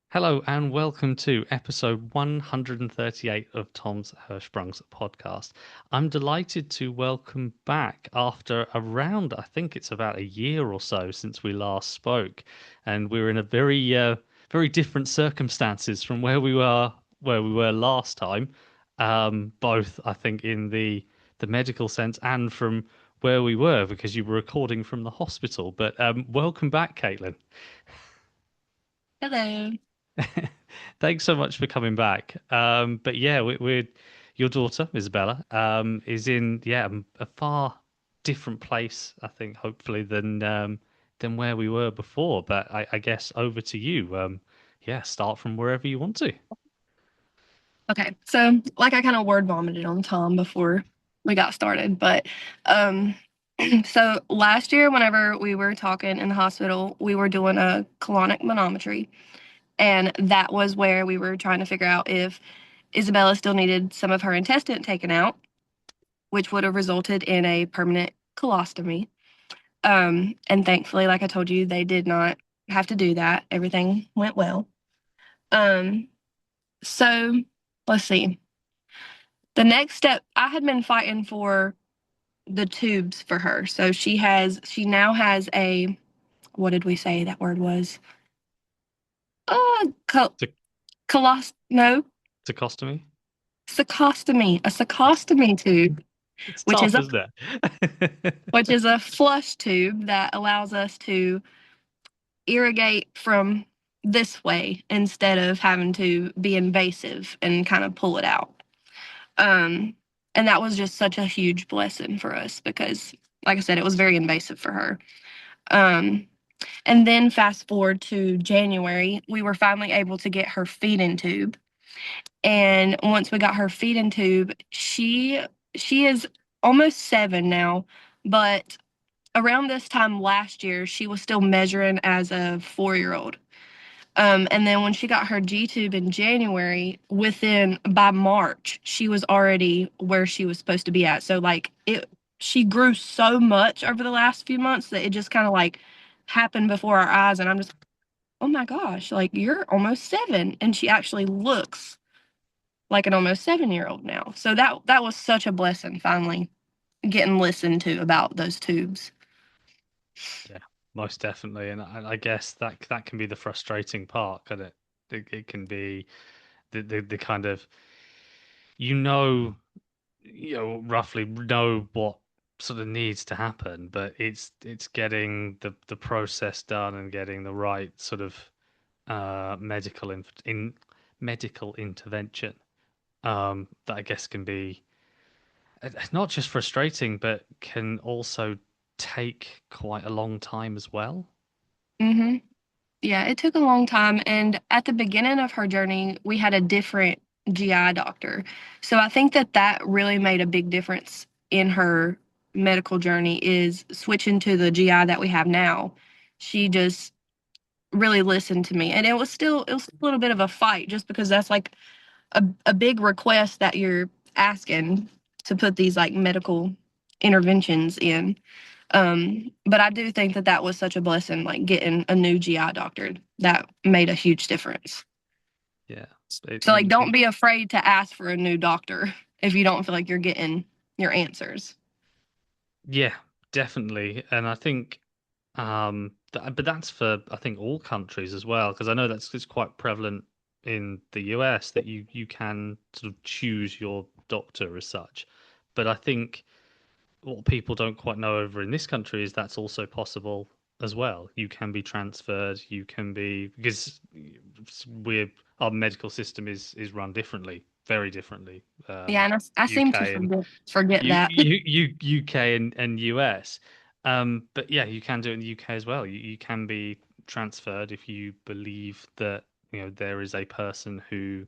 Hello and welcome to episode 138 of Tom's Hirschsprung's podcast. I'm delighted to welcome back after around, I think it's about a year or so since we last spoke, and we're in a very different circumstances from where we were last time. Both I think in the medical sense and from where we were because you were recording from the hospital. But welcome back, Kaytlin. Hello. Thanks so much for coming back. But yeah, we're your daughter Isabella is in a far different place, I think, hopefully than where we were before. But I guess over to you. Yeah, start from wherever you want to. Okay, so like I kind of word vomited on Tom before we got started, but um, so last year, whenever we were talking in the hospital, we were doing a colonic manometry, and that was where we were trying to figure out if Isabella still needed some of her intestine taken out, which would have resulted in a permanent colostomy. And thankfully, like I told you, they did not have to do that. Everything went well. Um, so let's see. The next step, I had been fighting for the tubes for her. So she now has a, what did we say that word was? Uh, To no, Tacostomy. a sacostomy tube, It's which is tough, a, isn't it? which is a flush tube that allows us to irrigate from this way instead of having to be invasive and kind of pull it out. Um, and that was just such a huge blessing for us because, like I said, it was very invasive for her. Um, and then fast forward to January, we were finally able to get her feeding tube. And once we got her feeding tube, she is almost 7 now, but around this time last year, she was still measuring as a 4-year old. And then when she got her G tube in January, by March, she was already where she was supposed to be at. So she grew so much over the last few months that it just kind of like happened before our eyes. And I'm just, oh my gosh, like you're almost 7. And she actually looks like an almost 7-year old now. So that was such a blessing finally getting listened to about those tubes. Yeah, most definitely. And I guess that can be the frustrating part, can it? It can be the kind of you know roughly know what sort of needs to happen, but it's getting the process done and getting the right sort of medical intervention that I guess can be not just frustrating, but can also take quite a long time as well. Hmm. Yeah, it took a long time. And at the beginning of her journey, we had a different GI doctor. So I think that really made a big difference in her medical journey is switching to the GI that we have now. She just really listened to me. And it was a little bit of a fight just because that's like a big request that you're asking to put these like medical interventions in. But I do think that was such a blessing, like getting a new GI doctor. That made a huge difference. Yeah, it, So, like, it, don't it be afraid to ask for a new doctor if you don't feel like you're getting your answers. yeah, definitely. And I think but that's for I think all countries as well, because I know that's it's quite prevalent in the US that you can sort of choose your doctor as such. But I think what people don't quite know over in this country is that's also possible as well. You can be transferred, you can be because we're our medical system is run differently, very differently. Yeah, and I seem to UK and forget that. UK and US. But yeah, you can do it in the UK as well. You can be transferred if you believe that there is a person who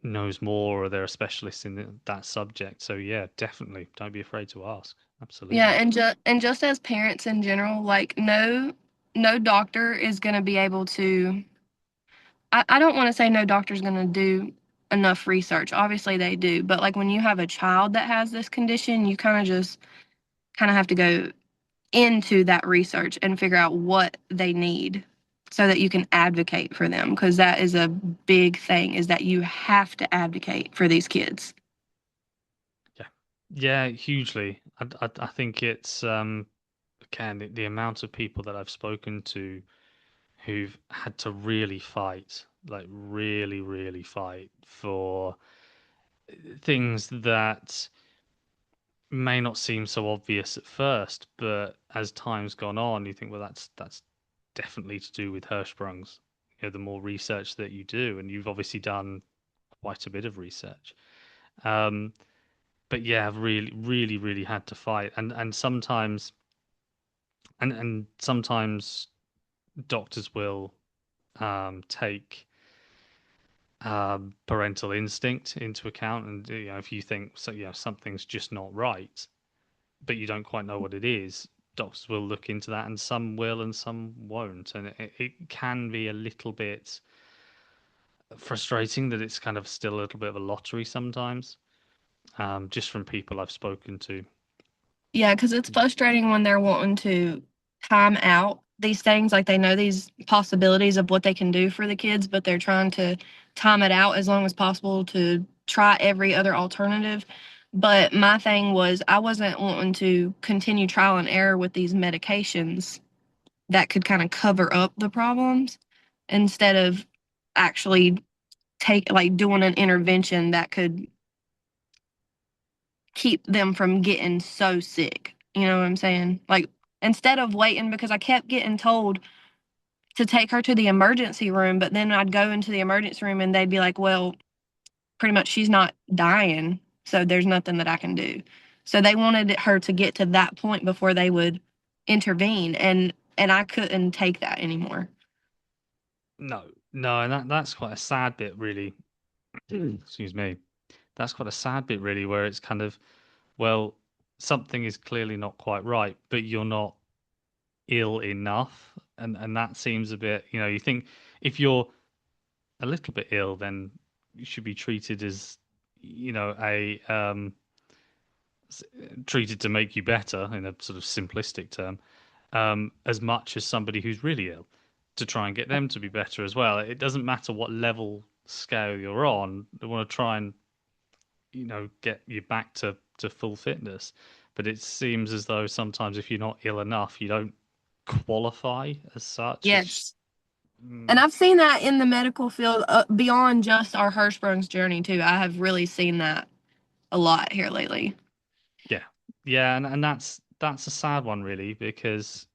knows more or they're a specialist in that subject. So yeah, definitely don't be afraid to ask. Yeah, Absolutely. and just as parents in general, like no doctor is going to be able to. I don't want to say no doctor's going to do enough research. Obviously they do, but like when you have a child that has this condition, you kind of have to go into that research and figure out what they need. so that you can advocate for them, because that is a big thing, is that you have to advocate for these kids. Yeah, yeah, hugely. I think it's again the amount of people that I've spoken to who've had to really fight, like really fight for things that may not seem so obvious at first, but as time's gone on, you think, well, that's definitely to do with Hirschsprung's. You know, the more research that you do, and you've obviously done quite a bit of research. Um, but yeah, I've really had to fight, and sometimes sometimes doctors will take parental instinct into account, and you know, if you think so, you know, something's just not right, but you don't quite know what it is, doctors will look into that, and some will and some won't, and it can be a little bit frustrating that it's kind of still a little bit of a lottery sometimes, just from people I've spoken to. Yeah, because it's frustrating when they're wanting to time out these things. Like they know these possibilities of what they can do for the kids, but they're trying to time it out as long as possible to try every other alternative. But my thing was, I wasn't wanting to continue trial and error with these medications that could kind of cover up the problems instead of actually like doing an intervention that could keep them from getting so sick. You know what I'm saying? Like instead of waiting, because I kept getting told to take her to the emergency room, but then I'd go into the emergency room and they'd be like, well, pretty much she's not dying, so there's nothing that I can do. So they wanted her to get to that point before they would intervene, and I couldn't take that anymore. No, no, and that's quite a sad bit, really. Excuse me. That's quite a sad bit, really, where it's kind of, well, something is clearly not quite right, but you're not ill enough, and that seems a bit, you know, you think if you're a little bit ill, then you should be treated as, you know, treated to make you better in a sort of simplistic term, as much as somebody who's really ill to try and get them to be better as well. It doesn't matter what level scale you're on. They want to try and, you know, get you back to full fitness. But it seems as though sometimes if you're not ill enough, you don't qualify as such. It's Yes. And mm, I've seen that in the medical field, beyond just our Hirschsprung's journey, too. I have really seen that a lot here lately. yeah, yeah, and that's a sad one really because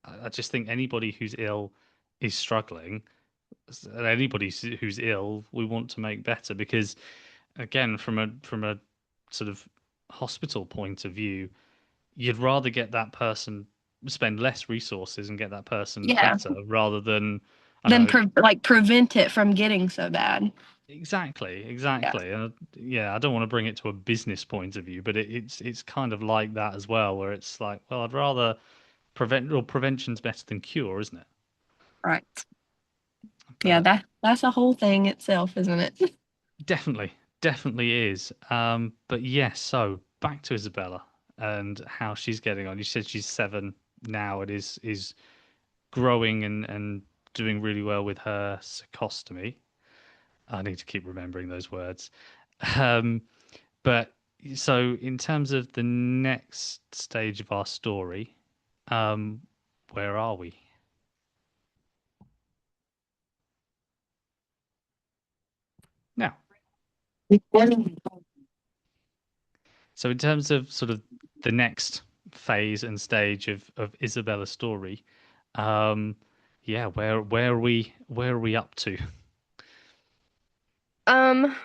I just think anybody who's ill is struggling. Anybody who's ill, we want to make better because again, from a sort of hospital point of view, you'd rather get that person spend less resources and get that person Yeah. better rather than I Then know like prevent it from getting so bad. exactly, Yeah. exactly. And yeah, I don't want to bring it to a business point of view, but it's kind of like that as well, where it's like, well, I'd rather prevent or prevention's better than cure, isn't it? Right. Yeah, But that's a whole thing itself, isn't it? definitely, definitely is. But yes, so back to Isabella and how she's getting on. You said she's 7 now. It is growing and doing really well with her sarcostomy. I need to keep remembering those words. Um, but so in terms of the next stage of our story, um, where are we now? So in terms of sort of the next phase and stage of Isabella's story, um, yeah, where are we up to? Um,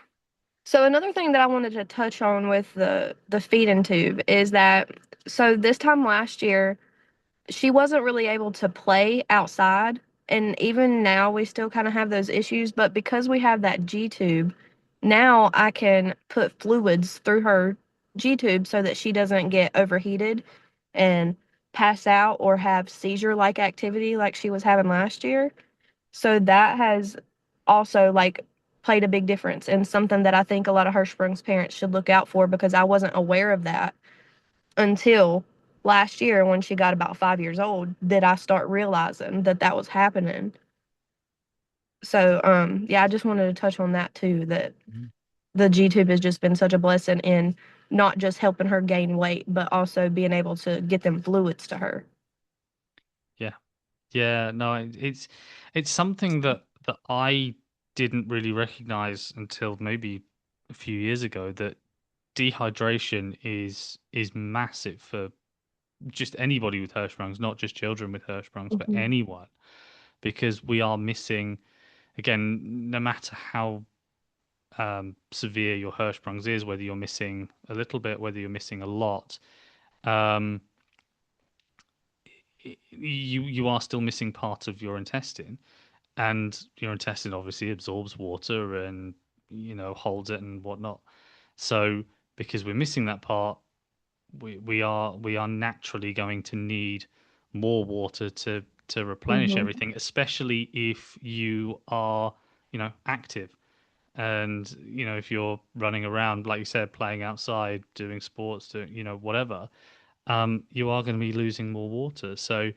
so another thing that I wanted to touch on with the feeding tube is that, so this time last year she wasn't really able to play outside, and even now we still kind of have those issues, but because we have that G tube, now I can put fluids through her G tube so that she doesn't get overheated and pass out or have seizure like activity like she was having last year. So that has also like played a big difference, and something that I think a lot of Hirschsprung's parents should look out for, because I wasn't aware of that until last year when she got about 5 years old did I start realizing that that was happening. So, yeah, I just wanted to touch on that too, that Mhm. the G tube has just been such a blessing in not just helping her gain weight, but also being able to get them fluids to her. Yeah. Yeah, no, it's something that I didn't really recognize until maybe a few years ago, that dehydration is massive for just anybody with Hirschsprung's, not just children with Hirschsprung's, but Hmm. anyone, because we are missing, again, no matter how severe your Hirschsprung's is, whether you're missing a little bit, whether you're missing a lot, um, you are still missing part of your intestine, and your intestine obviously absorbs water and holds it and whatnot. So because we're missing that part, we are naturally going to need more water to replenish Hmm. everything, especially if you are active. And if you're running around, like you said, playing outside, doing sports, doing whatever, you are going to be losing more water. So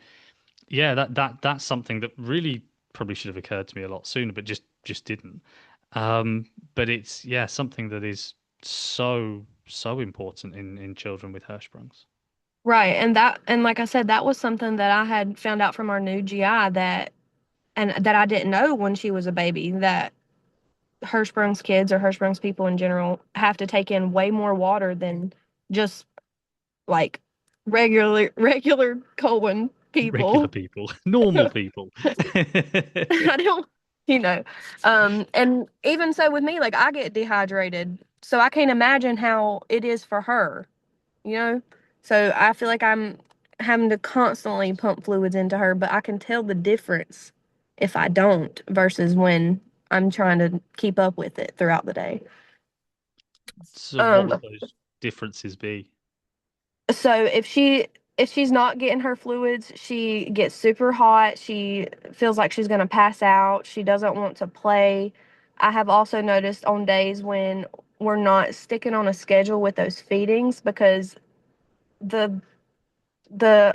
yeah, that's something that really probably should have occurred to me a lot sooner, but just didn't. But it's, yeah, something that is so important in children with Hirschsprungs. Right. And like I said, that was something that I had found out from our new GI that, and that I didn't know when she was a baby, that Hirschsprung's kids or Hirschsprung's people in general have to take in way more water than just like regular colon Regular people. people, normal people. I don't, you know. And even so with me, like I get dehydrated, so I can't imagine how it is for her, you know? So I feel like I'm having to constantly pump fluids into her, but I can tell the difference if I don't versus when I'm trying to keep up with it throughout the day. So what Um, would those differences be? so if she's not getting her fluids, she gets super hot. She feels like she's going to pass out. She doesn't want to play. I have also noticed on days when we're not sticking on a schedule with those feedings, because the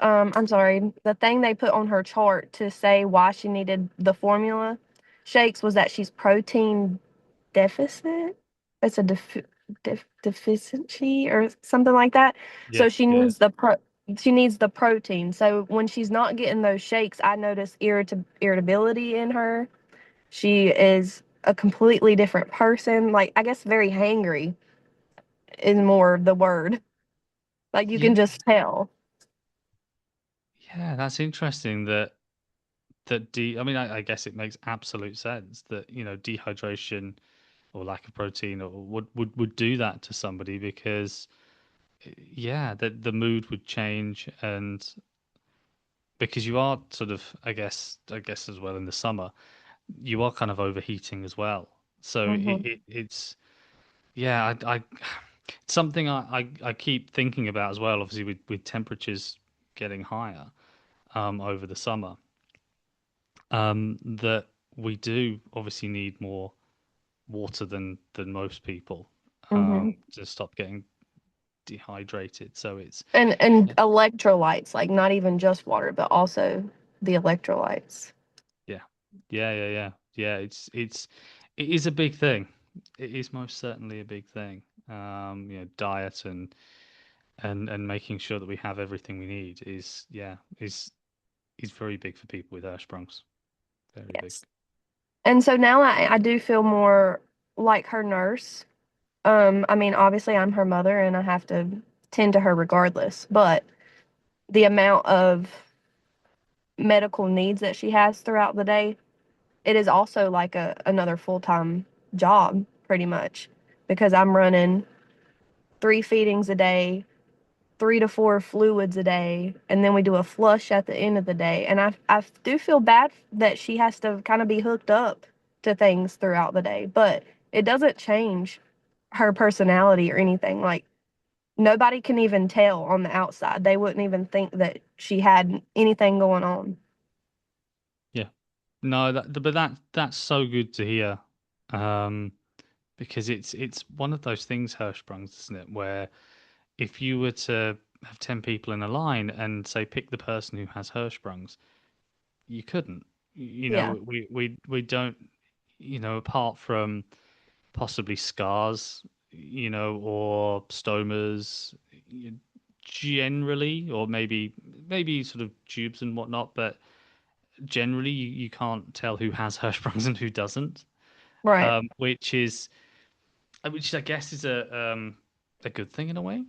I'm sorry, the thing they put on her chart to say why she needed the formula shakes was that she's protein deficit. It's a deficiency or something like that. Yeah, So she yeah, needs she needs the protein. So when she's not getting those shakes, I notice irritability in her. She is a completely different person. Like I guess very hangry is more the word. Like you yeah, can just tell. yeah. That's interesting. I mean, I guess it makes absolute sense that dehydration or lack of protein or would do that to somebody, because yeah, the mood would change, and because you are sort of, I guess as well in the summer, you are kind of overheating as well. So Hmm. it's, yeah, it's something I keep thinking about as well, obviously with temperatures getting higher over the summer, that we do obviously need more water than most people Hmm. to stop getting dehydrated. So it's, And yeah, electrolytes, like not even just water, but also the electrolytes. yeah, yeah. Yeah, it is a big thing. It is most certainly a big thing. Diet and making sure that we have everything we need is, yeah, is very big for people with Hirschsprungs. Very big. Yes. And so now I do feel more like her nurse. I mean, obviously I'm her mother and I have to tend to her regardless, but the amount of medical needs that she has throughout the day, it is also like another full-time job pretty much, because I'm running 3 feedings a day, 3 to 4 fluids a day, and then we do a flush at the end of the day. And I do feel bad that she has to kind of be hooked up to things throughout the day, but it doesn't change her personality or anything. Like nobody can even tell on the outside. They wouldn't even think that she had anything going on. Yeah. No, but that's so good to hear. Um, because it's one of those things, Hirschsprungs, isn't it, where if you were to have 10 people in a line and say pick the person who has Hirschsprung's, you couldn't. You Yeah. know, we don't, apart from possibly scars, or stomas, generally, or maybe sort of tubes and whatnot, but generally you can't tell who has Hirschsprung's and who doesn't. Right. Which I guess is a good thing in a way.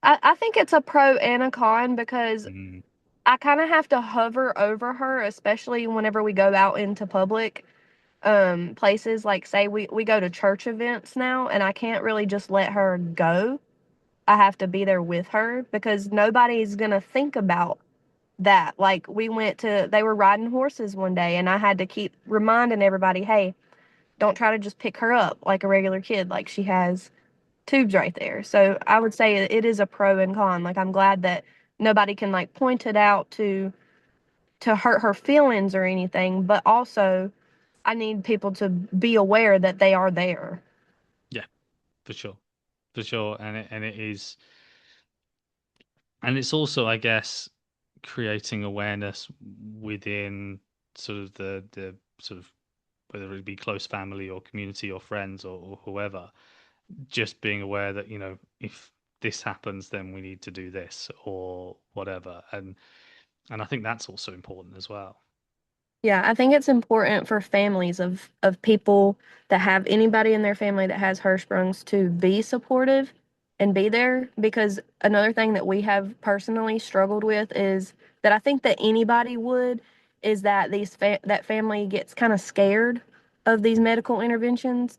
I think it's a pro and a con because Mm, I kind of have to hover over her, especially whenever we go out into public places. Like, say, we go to church events now, and I can't really just let her go. I have to be there with her because nobody's going to think about that. Like, they were riding horses one day, and I had to keep reminding everybody, hey, don't try to just pick her up like a regular kid. Like, she has tubes right there. So I would say it is a pro and con. Like, I'm glad that nobody can like point it out to hurt her feelings or anything, but also I need people to be aware that they are there. yeah, for sure, for sure, and it is, and it's also, I guess, creating awareness within sort of the sort of, whether it be close family or community or friends or whoever, just being aware that, if this happens, then we need to do this or whatever, and I think that's also important as well. Yeah, I think it's important for families of people that have anybody in their family that has Hirschsprung's to be supportive and be there because another thing that we have personally struggled with is that I think that anybody would is that that family gets kind of scared of these medical interventions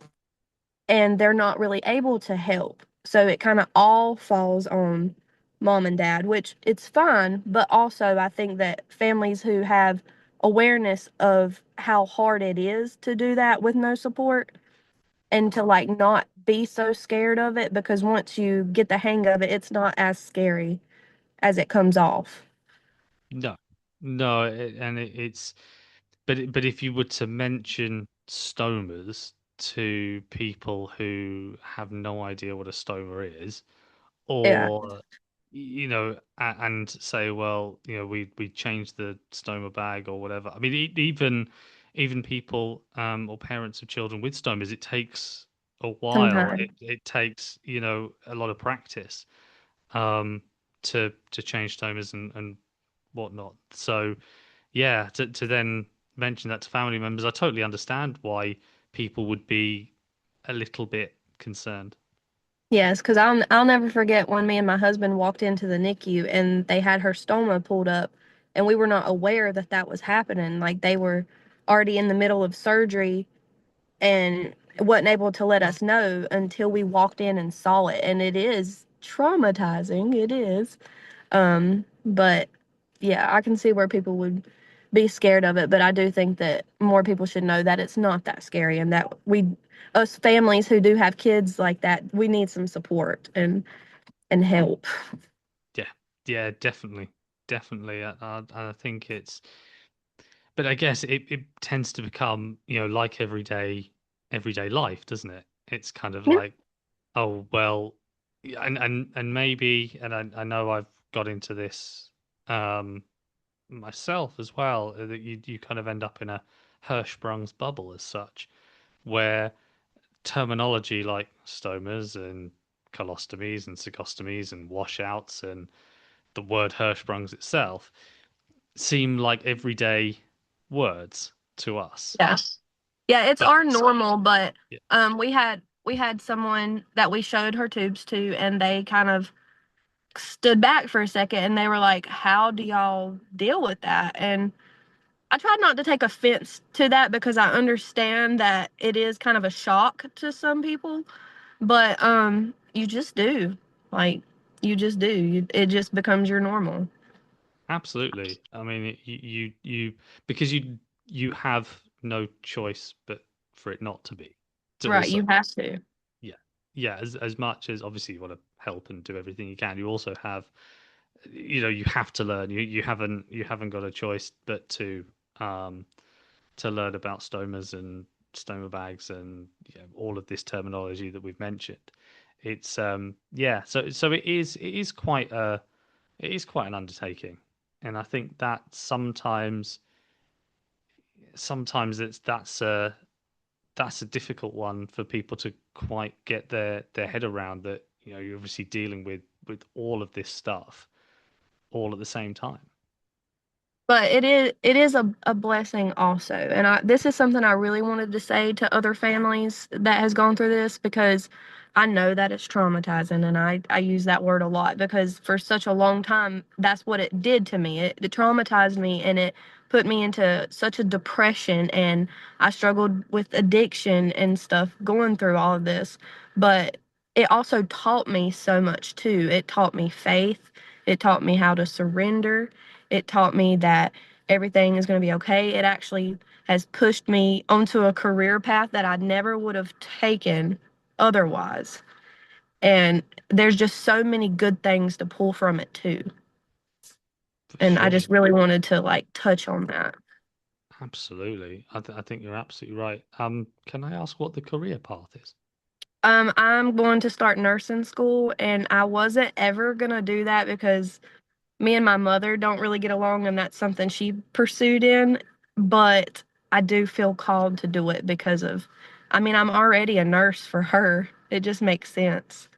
and they're not really able to help. So it kind of all falls on mom and dad, which it's fine, but also I think that families who have awareness of how hard it is to do that with no support and to like not be so scared of it because once you get the hang of it, it's not as scary as it comes off. No, no, it's, but if you were to mention stomas to people who have no idea what a stoma is, Yeah, or and say, well, we changed the stoma bag or whatever. I mean, even people, or parents of children with stomas, it takes a while. sometimes. It takes, a lot of practice, um, to change stomas and whatnot. So yeah, to then mention that to family members, I totally understand why people would be a little bit concerned. Yes, because I'll never forget when me and my husband walked into the NICU and they had her stoma pulled up, and we were not aware that that was happening. Like they were already in the middle of surgery and wasn't able to let us know until we walked in and saw it. And it is traumatizing. It is. But yeah, I can see where people would be scared of it, but I do think that more people should know that it's not that scary and that us families who do have kids like that, we need some support and help. Yeah, yeah, definitely, definitely. I think it's, but I guess it tends to become, like everyday life, doesn't it? It's kind of Yeah. like, oh well, yeah, and maybe, and I know I've got into this, um myself as well, that you kind of end up in a Hirschsprung's bubble as such, where terminology like stomas and colostomies and cigostomies and washouts and the word Hirschsprung's itself seem like everyday words to us. Yeah. Yeah, it's But our normal, but yeah, we had someone that we showed her tubes to and they kind of stood back for a second and they were like, "How do y'all deal with that?" And I tried not to take offense to that because I understand that it is kind of a shock to some people, but you just do. Like you just do. It just becomes your normal. absolutely. I mean, because you have no choice but for it not to be. To Right, also, you have to. yeah, yeah. As much as obviously you want to help and do everything you can, you also have, you have to learn. You haven't got a choice but um to learn about stomas and stoma bags and, all of this terminology that we've mentioned. It's, yeah. So it is quite a it is quite an undertaking, and I think that sometimes that's a difficult one for people to quite get their head around. That you're obviously dealing with all of this stuff all at the same time. But it is a blessing also. And this is something I really wanted to say to other families that has gone through this, because I know that it's traumatizing, and I use that word a lot because for such a long time that's what it did to me. It traumatized me, and it put me into such a depression, and I struggled with addiction and stuff going through all of this. But it also taught me so much too. It taught me faith. It taught me how to surrender. It taught me that everything is going to be okay. It actually has pushed me onto a career path that I never would have taken otherwise. And there's just so many good things to pull from it too. For And I sure. just really wanted to like touch on that. Absolutely. I think you're absolutely right. Can I ask what the career path is? I'm going to start nursing school, and I wasn't ever gonna do that because me and my mother don't really get along, and that's something she pursued in. But I do feel called to do it because I mean, I'm already a nurse for her. It just makes sense.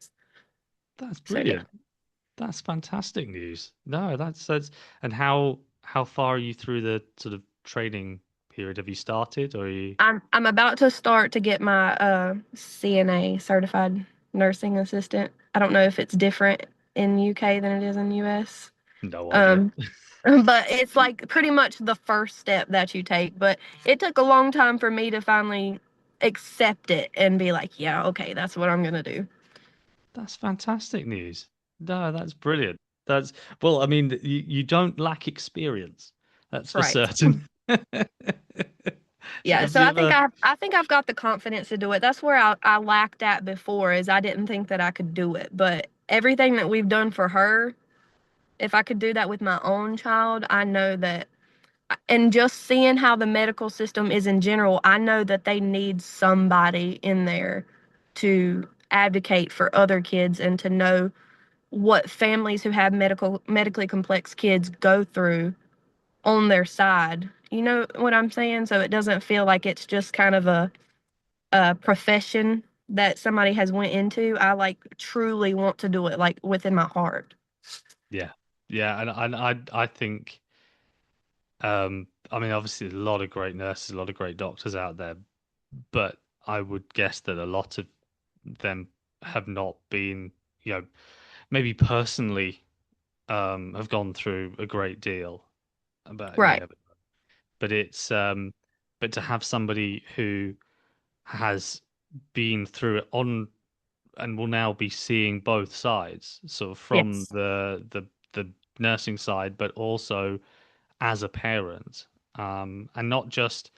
That's So yeah, brilliant. That's fantastic news. No, that's and how far are you through the sort of training period? Have you started or are you I'm about to start to get my CNA, certified nursing assistant. I don't know if it's different in UK than it is in US. no idea? Um, but it's like pretty much the first step that you take. But it took a long time for me to finally accept it and be like, yeah, okay, that's what I'm gonna do. That's fantastic news. No, that's brilliant. That's well, I mean, you don't lack experience. That's for Right. certain. Yeah, Have so you ever? I think I've got the confidence to do it. That's where I lacked at before, is I didn't think that I could do it. But everything that we've done for her, if I could do that with my own child, I know that, and just seeing how the medical system is in general, I know that they need somebody in there to advocate for other kids and to know what families who have medically complex kids go through on their side. You know what I'm saying? So it doesn't feel like it's just kind of a profession that somebody has went into. I like truly want to do it like within my heart. Yeah, yeah, and I think I mean obviously there's a lot of great nurses, a lot of great doctors out there, but I would guess that a lot of them have not been, maybe personally have gone through a great deal, but you Right. never. But but to have somebody who has been through it on and will now be seeing both sides, sort of from Yes. the nursing side, but also as a parent, and not just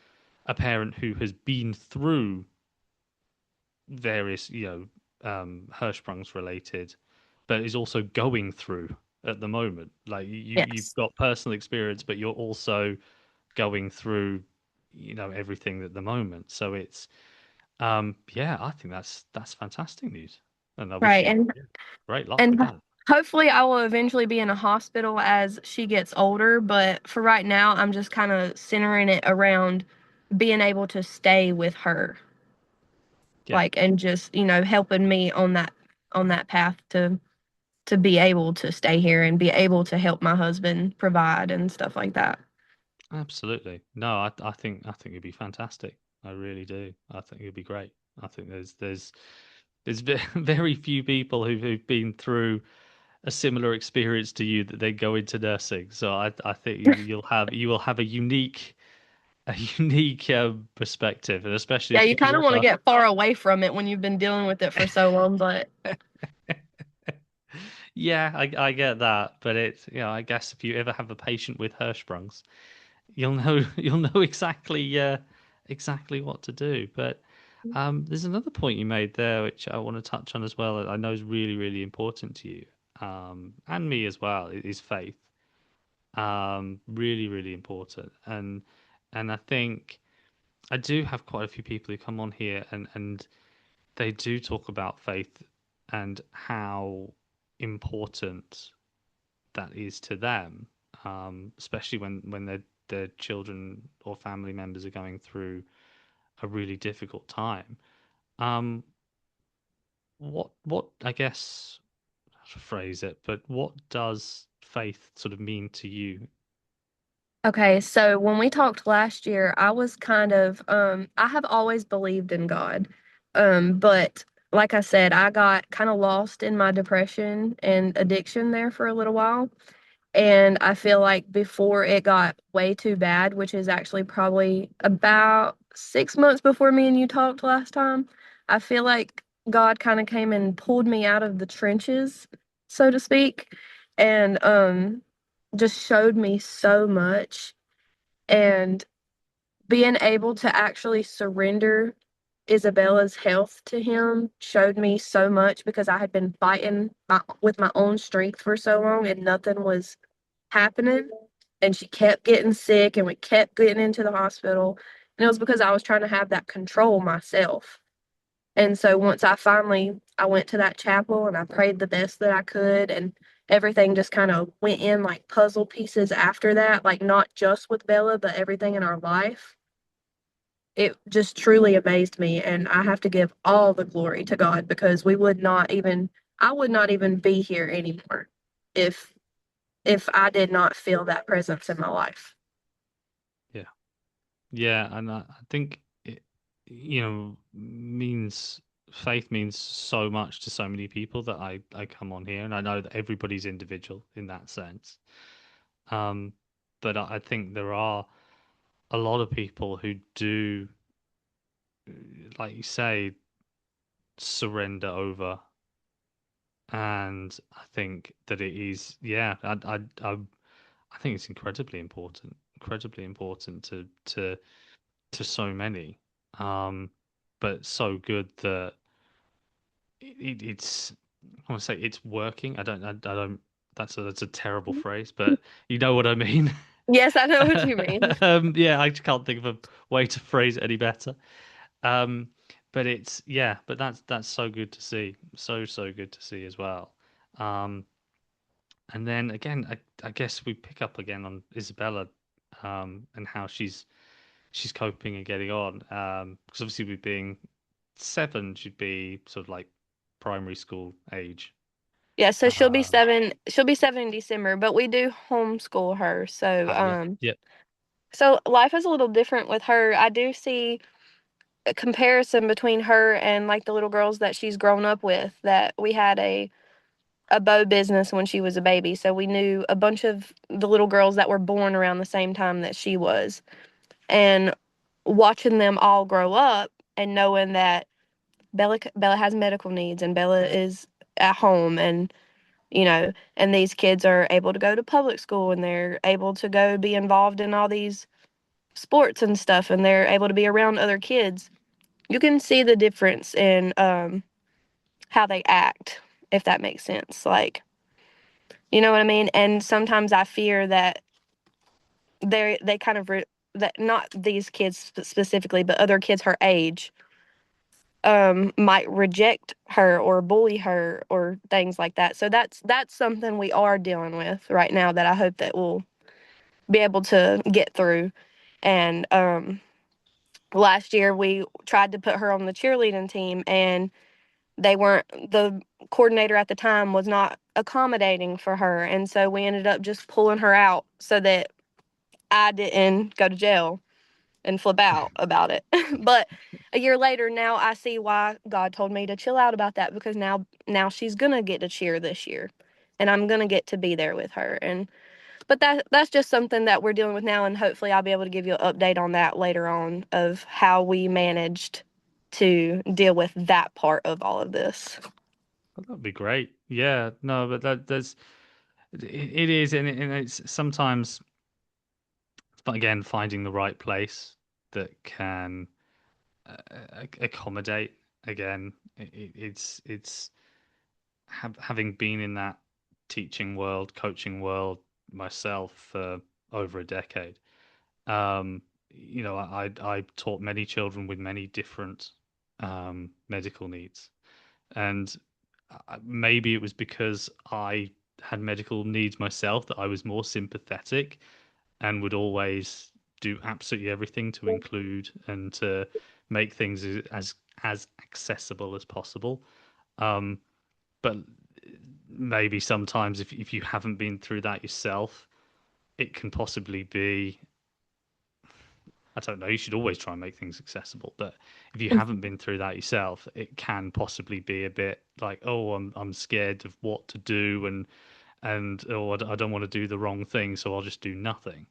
a parent who has been through various, Hirschsprung's related, but is also going through at the moment. Like you've Yes. got personal experience, but you're also going through, everything at the moment. So it's, yeah, I think that's fantastic news, and I wish Right. you, yeah, great luck with And that. hopefully I will eventually be in a hospital as she gets older, but for right now I'm just kind of centering it around being able to stay with her, Yeah, like, and just, helping me on that path to be able to stay here and be able to help my husband provide and stuff like that. absolutely. No, I think it'd be fantastic. I really do. I think it'd be great. I think there's very few people who've been through a similar experience to you that they go into nursing. So I think you will have a unique perspective, and especially Yeah, if you you kind of want to ever. get far away from it when you've been dealing with it for so long, but Yeah, I get that, but it's, I guess if you ever have a patient with Hirschsprung's, you'll know you'll know exactly what to do. But there's another point you made there which I want to touch on as well. That I know is really really important to you, and me as well. Is faith, really really important, and I think I do have quite a few people who come on here and they do talk about faith and how important that is to them, especially when their children or family members are going through a really difficult time. Um, what I guess how to phrase it, but what does faith sort of mean to you? Okay, so when we talked last year, I was kind of I have always believed in God. But like I said, I got kind of lost in my depression and addiction there for a little while. And I feel like before it got way too bad, which is actually probably about 6 months before me and you talked last time, I feel like God kind of came and pulled me out of the trenches, so to speak, and just showed me so much. And being able to actually surrender Isabella's health to him showed me so much because I had been fighting with my own strength for so long and nothing was happening. And she kept getting sick and we kept getting into the hospital. And it was because I was trying to have that control myself. And so once I went to that chapel and I prayed the best that I could and everything just kind of went in like puzzle pieces after that, like not just with Bella, but everything in our life. It just truly amazed me and I have to give all the glory to God because I would not even be here anymore if I did not feel that presence in my life. Yeah, yeah, and I think it, means faith means so much to so many people that I come on here, and I know that everybody's individual in that sense. Um, but I think there are a lot of people who do, like you say, surrender over, and I think that it is, yeah, I think it's incredibly important to so many, um, but so good that it's, I want to say it's working. I don't. That's a terrible phrase, but you know what I mean. Yes, I know what you mean. Yeah, I just can't think of a way to phrase it any better. Um, but it's yeah, but that's so good to see, so good to see as well. Um, and then again, I guess we pick up again on Isabella, and how she's coping and getting on. Because obviously with being 7, she'd be sort of like primary school age. Yeah, so Um, she'll be 7 in December, but we do homeschool her. yeah, yeah, So life is a little different with her. I do see a comparison between her and like the little girls that she's grown up with that we had a bow business when she was a baby. So we knew a bunch of the little girls that were born around the same time that she was. And watching them all grow up and knowing that Bella has medical needs and Bella is at home and and these kids are able to go to public school and they're able to go be involved in all these sports and stuff and they're able to be around other kids. You can see the difference in how they act, if that makes sense. Like, you know what I mean? And sometimes I fear that they kind of that not these kids specifically, but other kids her age might reject her or bully her or things like that. So that's something we are dealing with right now that I hope that we'll be able to get through. And last year we tried to put her on the cheerleading team and the coordinator at the time was not accommodating for her. And so we ended up just pulling her out so that I didn't go to jail and flip out about it. But a year later, now I see why God told me to chill out about that because now she's gonna get to cheer this year, and I'm gonna get to be there with her. And but that's just something that we're dealing with now, and hopefully I'll be able to give you an update on that later on of how we managed to deal with that part of all of this. well, that'd be great. Yeah, no, but it is, and it's sometimes, but again, finding the right place that can accommodate. Again, it's having been in that teaching world, coaching world myself for over a decade. I taught many children with many different medical needs, and maybe it was because I had medical needs myself that I was more sympathetic and would always do absolutely everything to include and to make things as accessible as possible. Um, but maybe sometimes if you haven't been through that yourself, it can possibly be, I don't know, you should always try and make things accessible, but if you haven't been through that yourself, it can possibly be a bit like, oh, I'm scared of what to do, and oh, I don't want to do the wrong thing, so I'll just do nothing.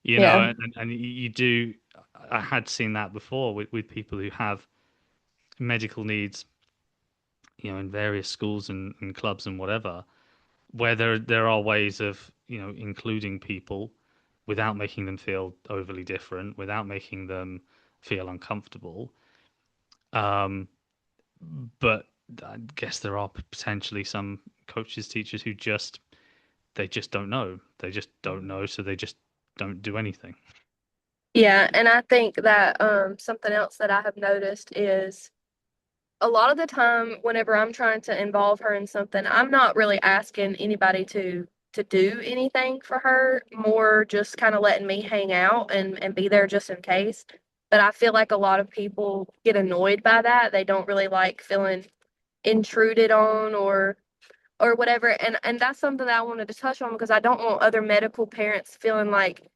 You know, Yeah. and you do. I had seen that before with people who have medical needs, you know, in various schools and clubs and whatever, where there are ways of, you know, including people without making them feel overly different, without making them feel uncomfortable. Um, but I guess there are potentially some coaches, teachers who they just don't know. They just don't know, so they just don't do anything. Yeah, and I think that something else that I have noticed is a lot of the time whenever I'm trying to involve her in something, I'm not really asking anybody to do anything for her, more just kind of letting me hang out and be there just in case. But I feel like a lot of people get annoyed by that. They don't really like feeling intruded on or whatever. And that's something that I wanted to touch on because I don't want other medical parents feeling like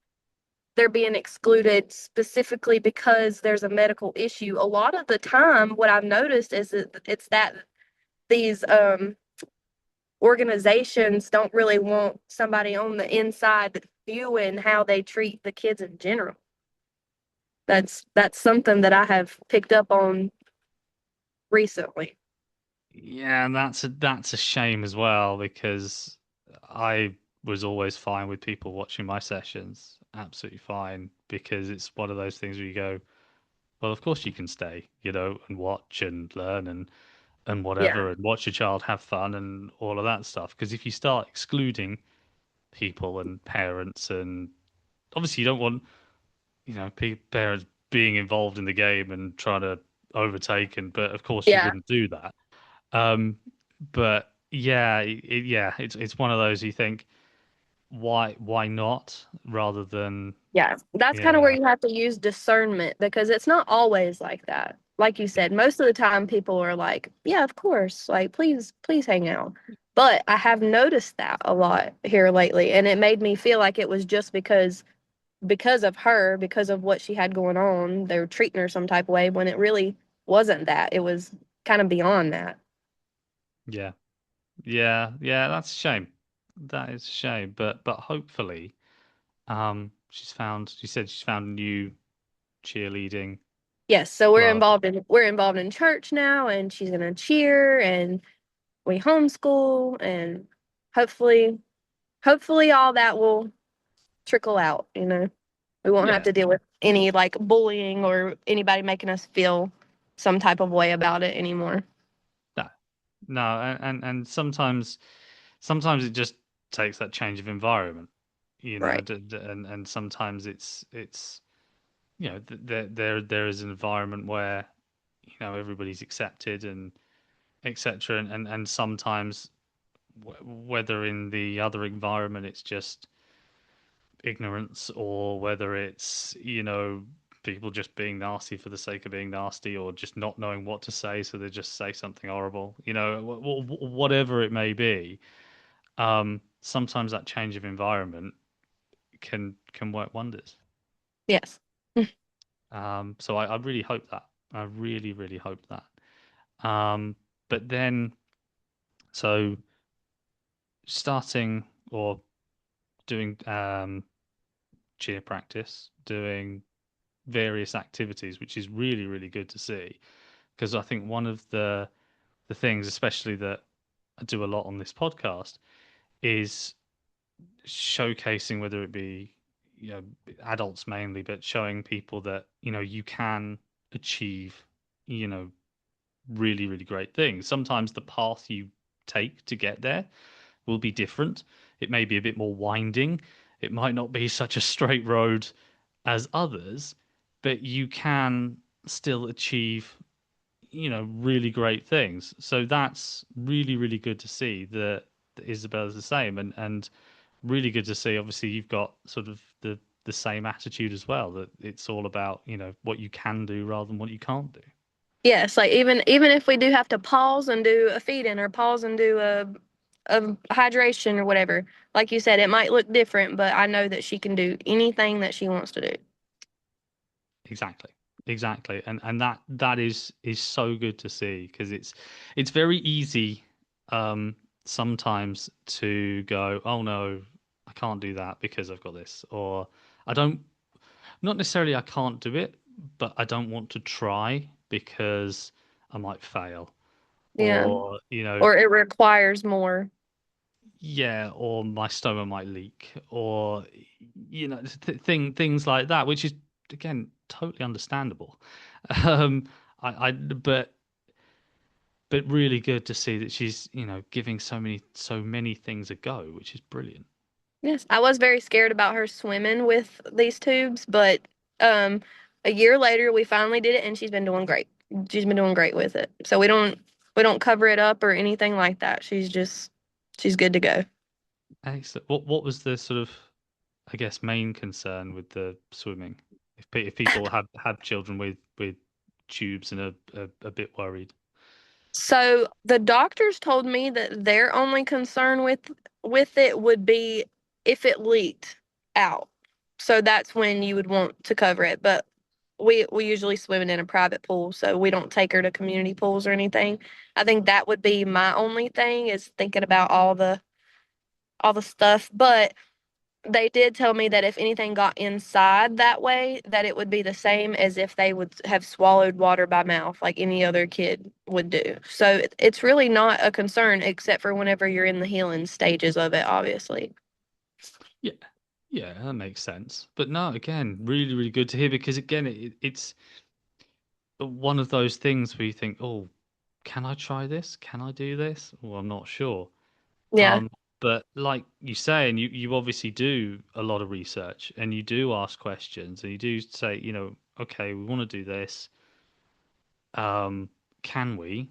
they're being excluded specifically because there's a medical issue. A lot of the time, what I've noticed is that it's that these organizations don't really want somebody on the inside viewing how they treat the kids in general. That's something that I have picked up on recently. Yeah, and that's a shame as well because I was always fine with people watching my sessions, absolutely fine, because it's one of those things where you go, well, of course you can stay, you know, and watch and learn and Yeah, whatever, and watch your child have fun and all of that stuff. Because if you start excluding people and parents, and obviously you don't want, you know, parents being involved in the game and trying to overtake, and but of course you yeah. wouldn't do that. Um, but yeah, yeah, it's one of those you think, why not, rather than Yeah, that's kind of where yeah, you have to use discernment because it's not always like that. Like you said, most of the time people are like, yeah, of course, like please hang out. But I have noticed that a lot here lately, and it made me feel like it was just because of her, because of what she had going on, they were treating her some type of way when it really wasn't that. It was kind of beyond that. yeah, yeah. That's a shame. That is a shame. But hopefully, she's found. She said she's found a new cheerleading Yes, so club. we're involved in church now, and she's gonna cheer, and we homeschool, and hopefully hopefully all that will trickle out, you know. We won't have Yeah, to deal with any like bullying or anybody making us feel some type of way about it anymore. no, no, and sometimes it just takes that change of environment, you know, Right. and sometimes it's you know there is an environment where you know everybody's accepted and etc. And sometimes whether in the other environment it's just ignorance or whether it's you know people just being nasty for the sake of being nasty or just not knowing what to say so they just say something horrible, you know, whatever it may be. Sometimes that change of environment can work wonders. Yes. So I really hope that. I really hope that. Um, but then, so starting or doing cheer practice, doing various activities, which is really good to see. Because I think one of the things, especially that I do a lot on this podcast, is showcasing whether it be you know adults mainly, but showing people that you know you can achieve you know really great things. Sometimes the path you take to get there will be different. It may be a bit more winding. It might not be such a straight road as others, but you can still achieve, you know, really great things. So that's really good to see that, Isabella's the same, and really good to see. Obviously, you've got sort of the same attitude as well. That it's all about what you can do rather than what you can't do. Yes, like even if we do have to pause and do a feed in or pause and do a hydration or whatever, like you said, it might look different, but I know that she can do anything that she wants to do. Exactly. Exactly. And that is so good to see because it's very easy sometimes to go, "Oh no, I can't do that because I've got this," or I don't not necessarily I can't do it, but I don't want to try because I might fail. Yeah. Or, Or it requires more. yeah, or my stomach might leak, or things like that, which is again totally understandable. Um, but really good to see that she's giving so many things a go, which is brilliant. Yes, I was very scared about her swimming with these tubes, but um, a year later we finally did it, and she's been doing great. She's been doing great with it. So we don't cover it up or anything like that. She's good to go. Excellent. What was the sort of, I guess, main concern with the swimming? If people have children with tubes and a bit worried. So the doctors told me that their only concern with it would be if it leaked out. So that's when you would want to cover it. But we usually swim in a private pool, so we don't take her to community pools or anything. I think that would be my only thing is thinking about all the stuff. But they did tell me that if anything got inside that way, that it would be the same as if they would have swallowed water by mouth like any other kid would do. So it's really not a concern except for whenever you're in the healing stages of it, obviously. Yeah, yeah, that makes sense. But no, again, really, really good to hear because again, it's one of those things where you think, oh, can I try this? Can I do this? Well, I'm not sure. Yeah. But like you say, and you obviously do a lot of research and you do ask questions and you do say, okay, we want to do this. Um, can we?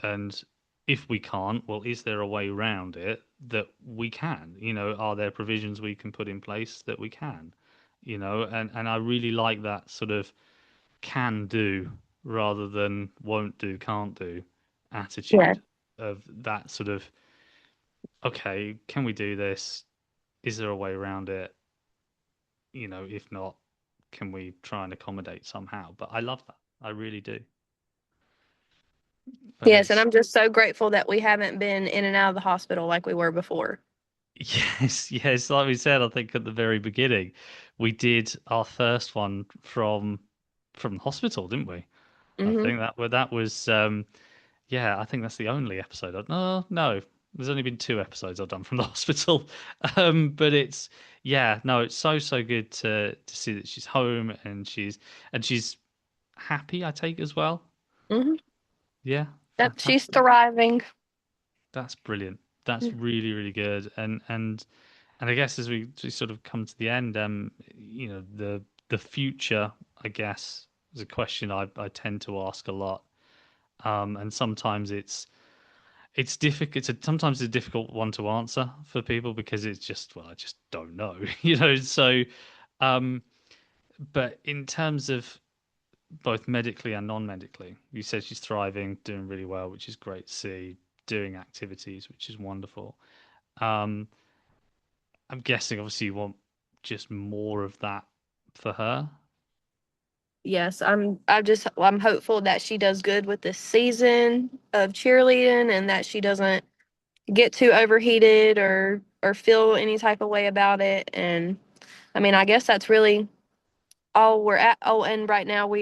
And if we can't, well, is there a way around it that we can? Are there provisions we can put in place that we can? And I really like that sort of can do rather than won't do, can't do Yeah. attitude of that sort of, okay, can we do this? Is there a way around it? If not, can we try and accommodate somehow? But I love that. I really do. But Yes, and it's I'm just so grateful that we haven't been in and out of the hospital like we were before. yes, yes, like we said, I think at the very beginning, we did our first one from the hospital, didn't we? I Hmm. think that was yeah, I think that's the only episode. No, there's only been two episodes I've done from the hospital. But yeah, no, it's so good to see that she's home and she's happy, I take as well. Hmm. Yeah, Yep, she's fantastic. thriving. That's brilliant. That's really, really good. And I guess as we sort of come to the end, the future, I guess, is a question I tend to ask a lot. And sometimes it's difficult. Sometimes it's a difficult one to answer for people because it's just, well, I just don't know, So, um, but in terms of both medically and non-medically, you said she's thriving, doing really well, which is great to see, doing activities, which is wonderful. Um, I'm guessing obviously you want just more of that for her. Yes, I'm hopeful that she does good with this season of cheerleading and that she doesn't get too overheated or feel any type of way about it. And I mean, I guess that's really all we're at. Oh, and right now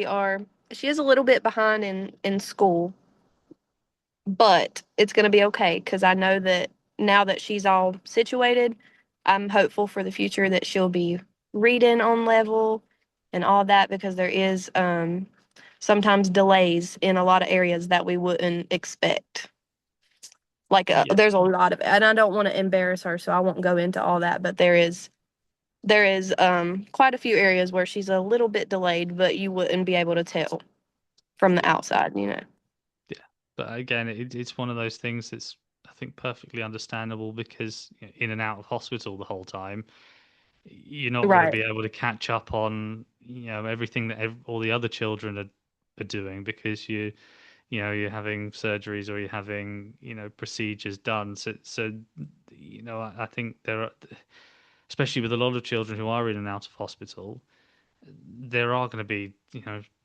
she is a little bit behind in school, but it's going to be okay because I know that now that she's all situated, I'm hopeful for the future that she'll be reading on level and all that because there is sometimes delays in a lot of areas that we wouldn't expect. Like Yeah, there's a lot of, and I don't want to embarrass her, so I won't go into all that. But there is quite a few areas where she's a little bit delayed, but you wouldn't be able to tell from the yeah, outside. yeah. But again, it's one of those things that's, I think perfectly understandable because in and out of hospital the whole time, you're not going to Right. be able to catch up on everything that all the other children are doing because you're having surgeries or you're having procedures done. So I think there are, especially with a lot of children who are in and out of hospital, there are going to be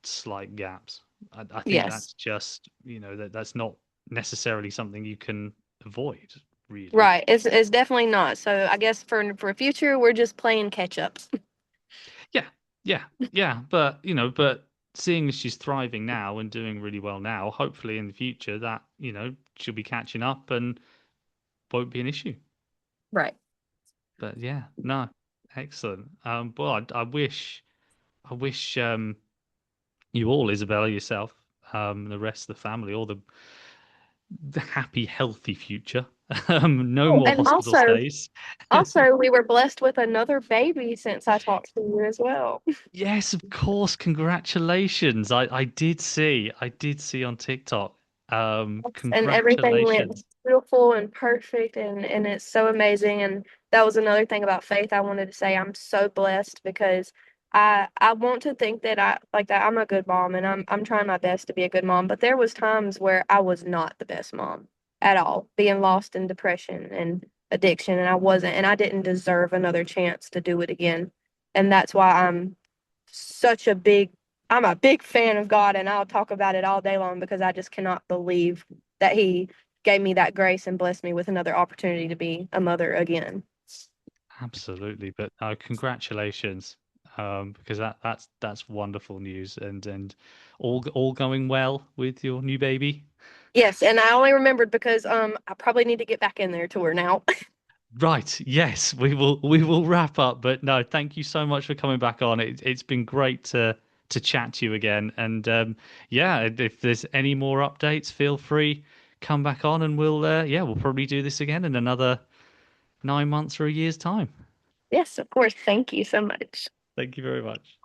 slight gaps. I think Yes. that's just that's not necessarily something you can avoid, really. Right. It's definitely not. So I guess for future, we're just playing catch up. Yeah, yeah, yeah. But seeing as she's thriving now and doing really well now, hopefully in the future that she'll be catching up and won't be an issue. Right. But yeah, no, excellent. Well, I wish you all, Isabella, yourself, the rest of the family, all the happy, healthy future. No Oh, more and hospital stays. also we were blessed with another baby since I talked to you as well. Yes, of course. Congratulations. I did see on TikTok. And everything went Congratulations. beautiful and perfect, and it's so amazing. And that was another thing about Faith I wanted to say. I'm so blessed because I want to think that I like that I'm a good mom, and I'm trying my best to be a good mom, but there was times where I was not the best mom at all, being lost in depression and addiction, and I wasn't, and I didn't deserve another chance to do it again. And that's why such a big I'm a big fan of God, and I'll talk about it all day long because I just cannot believe that He gave me that grace and blessed me with another opportunity to be a mother again. Absolutely. But congratulations. Because that's wonderful news and all going well with your new baby. Yes, and I only remembered because I probably need to get back in there to her now. Right. Yes, we will wrap up. But no, thank you so much for coming back on. It's been great to chat to you again. And yeah, if there's any more updates, feel free come back on and we'll probably do this again in another 9 months or a year's time. Yes, of course. Thank you so much. Thank you very much.